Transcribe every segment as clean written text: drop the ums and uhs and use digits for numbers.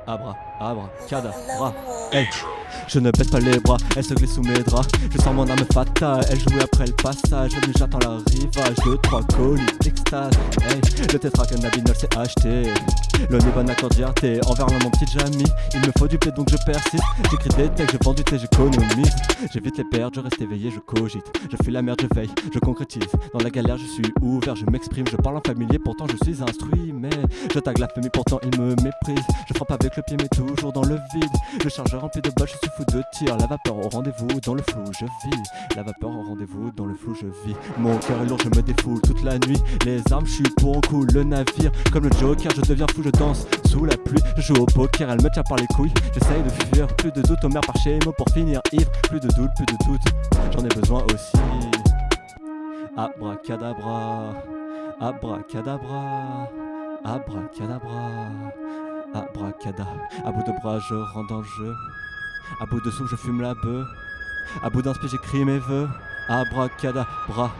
Abra, abra, cadabra. Hey, je ne baisse pas les bras, elle se glisse sous mes draps. Je sens mon âme fatale, elle joue après le passage. Mais j'attends l'arrivage de 3 colis d'extase. Hey, le tétracannabinol s'est acheté. Le Nibon accordiarté, envers mon petit Jamie. Il me faut du blé donc je persiste. J'écris des textes, je vends du thé, j'économise. J'évite les pertes, je reste éveillé, je cogite. Je fuis la merde, je veille, je concrétise. Dans la galère, je suis ouvert, je m'exprime. Je parle en familier, pourtant je suis instruit. Mais je tague la famille, pourtant il me méprise. Je frappe avec le pied, mais toujours dans le vide. Le chargeur rempli de balles, je suis fou de tir. La vapeur au rendez-vous, dans le flou, je vis. La vapeur au rendez-vous, dans le flou, je vis. Mon cœur est lourd, je me défoule toute la nuit. Les armes, je suis pour un coup, le navire. Comme le Joker, je deviens fou, je danse sous la pluie. Je joue au poker, elle me tient par les couilles. J'essaye de fuir, plus de doute, Homer par chez moi pour finir ivre. Plus de doute, j'en ai besoin aussi. Abracadabra, abracadabra, abracadabra, abracada. À bout de bras, je rentre dans le jeu. À bout de souffle, je fume la bœuf. À bout d'inspi, j'écris mes vœux. Abracadabra.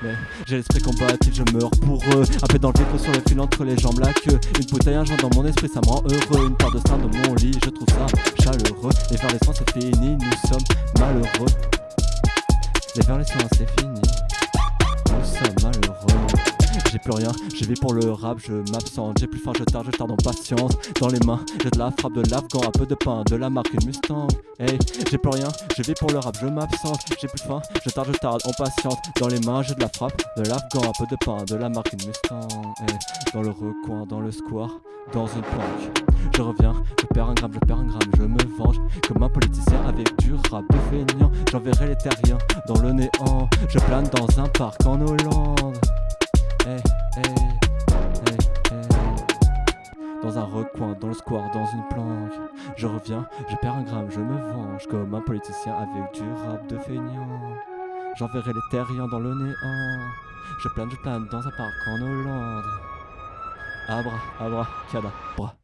Mais j'ai l'esprit combatif, je meurs pour eux. Un peu dans le vitre sur le fil entre les jambes, la queue. Une bouteille, un joint dans mon esprit, ça me rend heureux. Une paire de seins dans mon lit, je trouve ça chaleureux. Les vers les soins, c'est fini, nous sommes malheureux. Les vers les soins, c'est fini, nous sommes malheureux. J'ai plus rien, je vis pour le rap, je m'absente. J'ai plus faim, je tarde en patience. Dans les mains, j'ai de la frappe, de l'afghan, un peu de pain, de la marque, une Mustang. Hey, j'ai plus rien, je vis pour le rap, je m'absente. J'ai plus faim, je tarde en patience. Dans les mains, j'ai de la frappe, de l'afghan, un peu de pain, de la marque, une Mustang. Hey, dans le recoin, dans le square, dans une planque. Je reviens, je perds un gramme, je me venge. Comme un politicien avec du rap de feignant. J'enverrai les terriens dans le néant. Je plane dans un parc en Hollande. Hey, hey, hey, hey. Dans un recoin, dans le square, dans une planque. Je reviens, je perds un gramme, je me venge. Comme un politicien avec du rap de feignant. J'enverrai les terriens dans le néant. Je plane dans un parc en Hollande. Abra, cadabra.